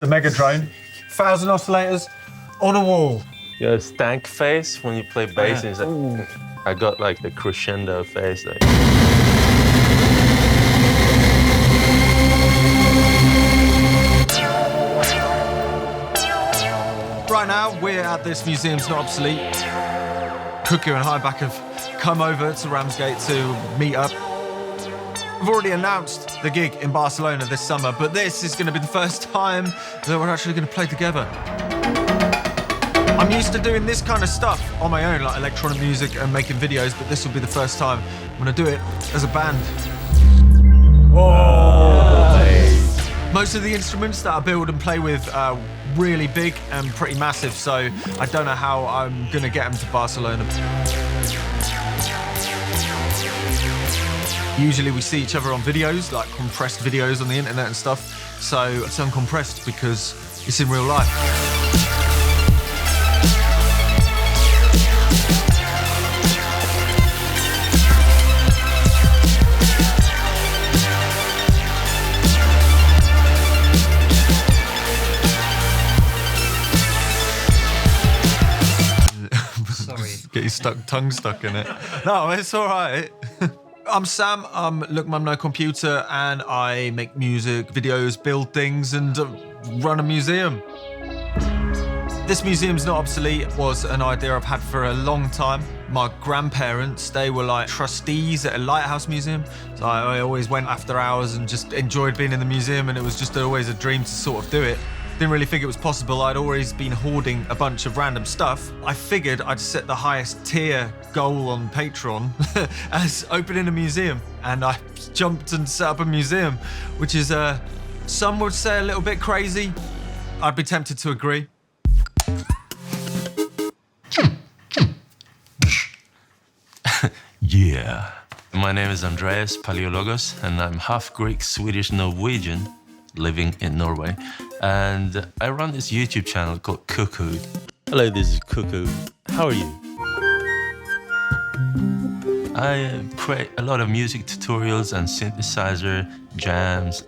The Mega Drone, 1,000 oscillators on a wall. Your stank face when you play bass. Is like, I got like the crescendo face. Like. Right now, we're at this Museum's Not Obsolete. Cuckoo and Highback have come over to Ramsgate to meet up. We've already announced the gig in Barcelona this summer, but this is going to be the first time that we're actually going to play together. I'm used to doing this kind of stuff on my own, like electronic music and making videos, but this will be the first time I'm going to do it as a band. Whoa! Most of the instruments that I build and play with are really big and pretty massive, so I don't know how I'm going to get them to Barcelona. Usually we see each other on videos, like compressed videos on the internet and stuff, so it's uncompressed because it's in real life. Sorry. Get your tongue stuck in it. No, it's all right. I'm Sam, I'm Look Mum No Computer, and I make music, videos, build things, and run a museum. This Museum's Not Obsolete was an idea I've had for a long time. My grandparents, they were like trustees at a lighthouse museum. So I always went after hours and just enjoyed being in the museum, and it was just always a dream to sort of do it. Didn't really think it was possible. I'd always been hoarding a bunch of random stuff. I figured I'd set the highest tier goal on Patreon as opening a museum. And I jumped and set up a museum, which is, some would say a little bit crazy. I'd be tempted to agree. Yeah. My name is Andreas Paleologos, and I'm half Greek, Swedish, Norwegian, living in Norway. And I run this YouTube channel called Cuckoo. Hello, this is Cuckoo. How are you? I create a lot of music tutorials and synthesizer jams.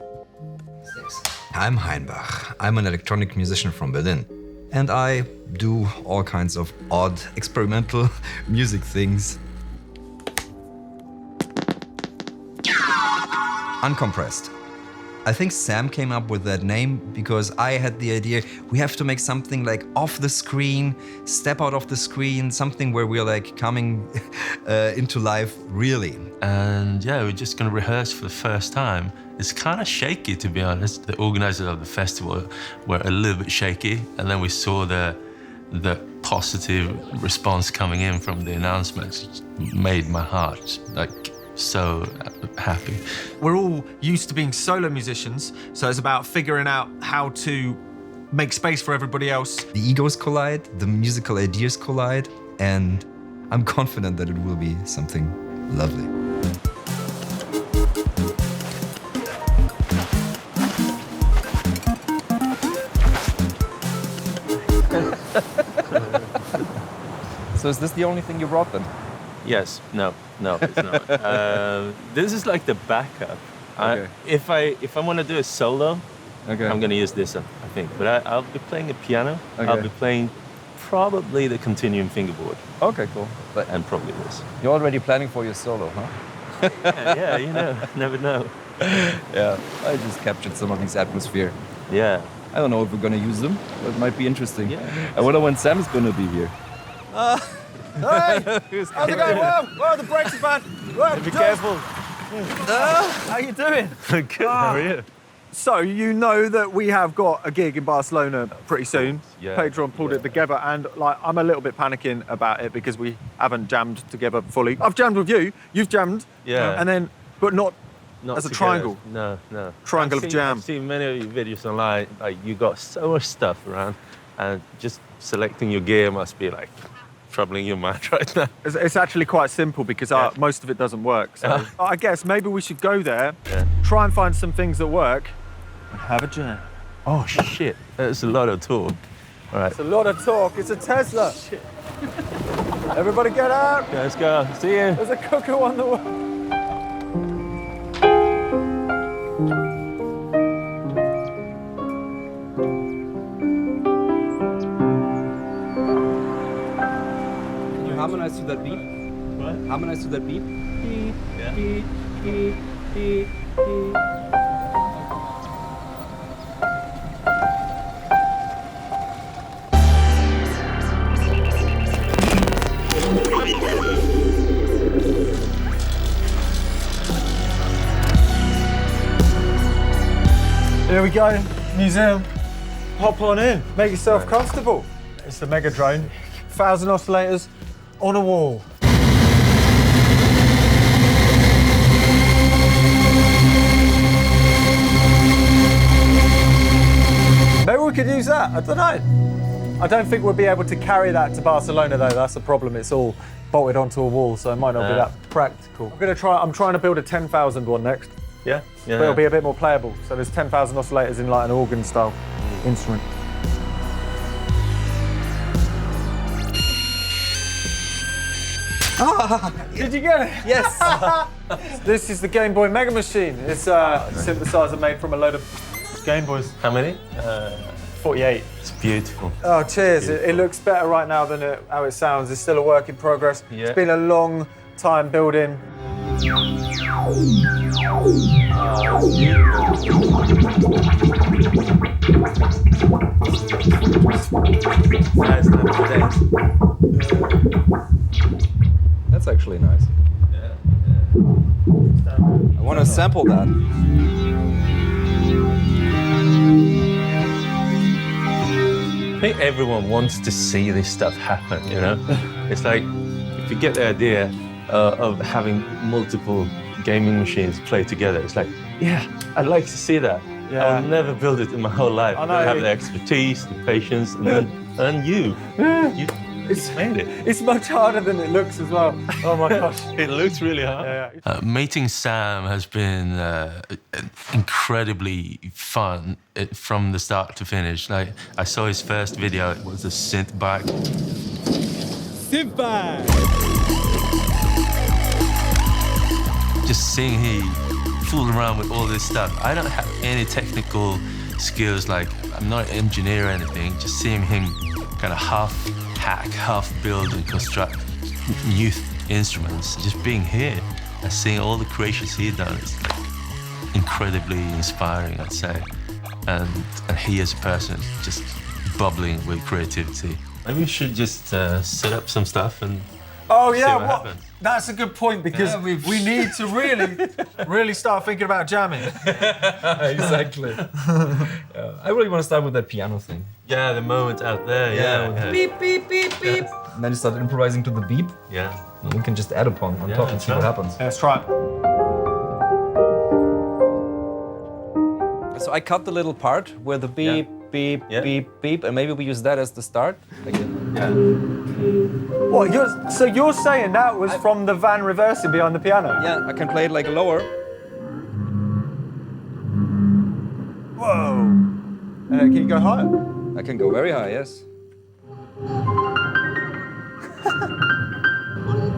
I'm Heinbach. I'm an electronic musician from Berlin. And I do all kinds of odd experimental music things. Uncompressed. I think Sam came up with that name because I had the idea we have to make something like off the screen, step out of the screen, something where we're like coming into life really. And yeah, we're just gonna rehearse for the first time. It's kind of shaky, to be honest. The organizers of the festival were a little bit shaky, and then we saw the positive response coming in from the announcements. It made my heart like so happy. We're all used to being solo musicians, so it's about figuring out how to make space for everybody else. The egos collide, the musical ideas collide, and I'm confident that it will be something lovely. So is this the only thing you brought then? Yes, no, it's not. This is like the backup. Okay. If I want to do a solo, Okay. I'm gonna use this, I think. But I'll be playing a piano. Okay. I'll be playing probably the Continuum fingerboard, Okay, cool. But and probably this. you're already planning for your solo, huh? Yeah, you know, never know. Yeah. I just captured some of these atmosphere. Yeah. I don't know if we're gonna use them, but it might be interesting. Yeah. I wonder when Sam's gonna be here. Hey! How's it going? Whoa, the brakes are bad. Whoa, Be careful. How you doing? Good. How are you? So you know that we have got a gig in Barcelona pretty soon. Yeah. Patreon pulled it together, and like I'm a little bit panicking about it because we haven't jammed together fully. I've jammed with you, you've jammed, Yeah. and then but not Not as a together. triangle. No. Triangle of jam. I've seen many of your videos online. Like you got so much stuff around, and just selecting your gear must be like troubling your mind right now. It's actually quite simple because Yeah. most of it doesn't work. So I guess maybe we should go there, Yeah. try and find some things that work, and have a jam. Oh shit! That's a lot of talk. All right. It's a lot of talk. It's a Tesla. Shit. Everybody get out. Okay, let's go. See you. There's a cuckoo on the way. to that beat. What? Harmonize to that beat. Yeah. Here we go, museum. Hop on in, make yourself comfortable. It's the Mega Drone, 1,000 oscillators on a wall. Maybe we could use that, I don't know. I don't think we'll be able to carry that to Barcelona though, that's the problem. It's all bolted onto a wall, so it might not be that practical. I'm trying to build a 10,000 one next. Yeah. Yeah. But it'll be a bit more playable. So there's 10,000 oscillators in like an organ style instrument. Did you get it? Yes. This is the Game Boy Mega Machine. It's a synthesizer made from a load of Game Boys. How many? 48. It's beautiful. Oh, cheers. It looks better right now than how it sounds. It's still a work in progress. Yeah. It's been a long time building. Nice, thanks. That's actually nice. Yeah. I want to sample that. I think everyone wants to see this stuff happen, you know? It's like, if you get the idea of having multiple gaming machines play together, it's like, yeah, I'd like to see that. Yeah. I'll never build it in my whole life. I know. I have the expertise, the patience, and you made it. It's much harder than it looks as well. Oh my gosh. It looks really hard. Yeah. Meeting Sam has been incredibly fun from the start to finish. Like, I saw his first video, it was a synth bike. Synth bike! Just seeing he fooled around with all this stuff. I don't have any technical skills, like I'm not an engineer or anything. Just seeing him kind of half hack, half build and construct new instruments. Just being here and seeing all the creations he's done is incredibly inspiring, I'd say. And he as a person is just bubbling with creativity. Maybe we should just set up some stuff and Oh see yeah, what happens. That's a good point because we need to really start thinking about jamming. Exactly. I really want to start with that piano thing. Yeah, the moment out there, yeah. Beep, beep, beep, beep. And then you start improvising to the beep. Yeah. And we can just add upon on top and see what happens. Let's try it. So I cut the little part where the beep, beep, beep, beep, and maybe we use that as the start. What? So you're saying that was from the van reversing behind the piano? Yeah, I can play it like lower. Whoa. Can you go higher? I can go very high, yes.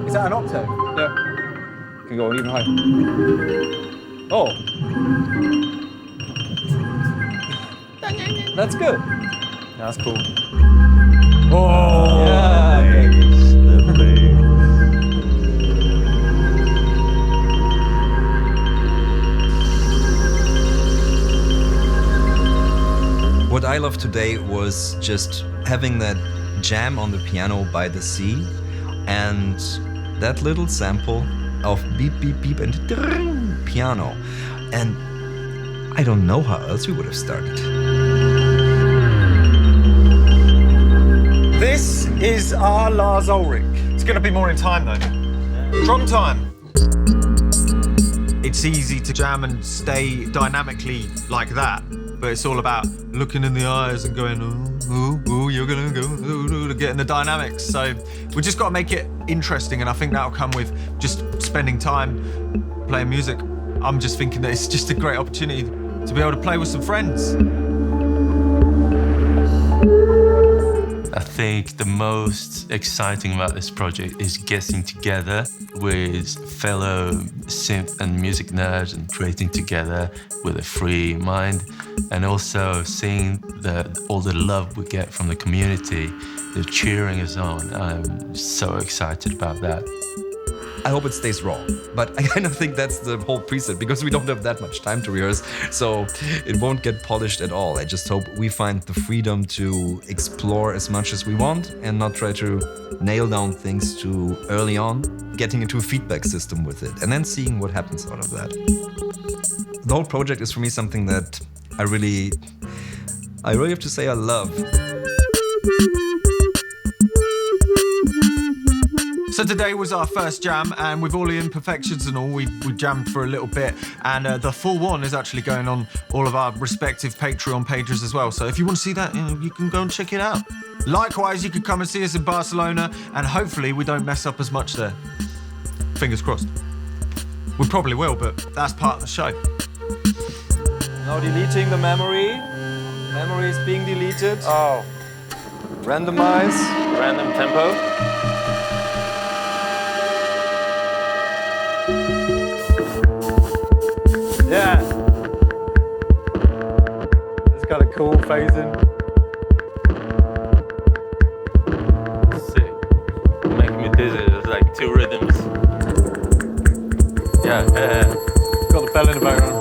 Is that an octave? Yeah. Can go even higher. Oh. That's good. That's cool. Oh. Yeah. What I loved today was just having that jam on the piano by the sea and that little sample of beep, beep, beep and piano. And I don't know how else we would have started. This is our Lars Ulrich. It's going to be more in time though. Drum time. It's easy to jam and stay dynamically like that, but it's all about looking in the eyes and going, ooh, you're gonna go, to get in the dynamics. So we just got to make it interesting, and I think that'll come with just spending time playing music. I'm just thinking that it's just a great opportunity to be able to play with some friends. I think think the most exciting about this project is getting together with fellow synth and music nerds and creating together with a free mind, and also seeing all the love we get from the community. They're cheering us on. I'm so excited about that. I hope it stays raw, but I kind of think that's the whole preset because we don't have that much time to rehearse, so it won't get polished at all. I just hope we find the freedom to explore as much as we want and not try to nail down things too early on, getting into a feedback system with it and then seeing what happens out of that. The whole project is for me something that I really have to say I love. So today was our first jam, and with all the imperfections and all, we jammed for a little bit, and the full one is actually going on all of our respective Patreon pages as well. So if you want to see that, you can go and check it out. Likewise, you could come and see us in Barcelona, and hopefully we don't mess up as much there. Fingers crossed. We probably will, but that's part of the show. Now deleting the memory. Memory is being deleted. Oh, Randomize. random tempo. Yeah. It's got a cool phasing. Sick. Making me dizzy. There's like 2 rhythms. Yeah. Got the bell in the background.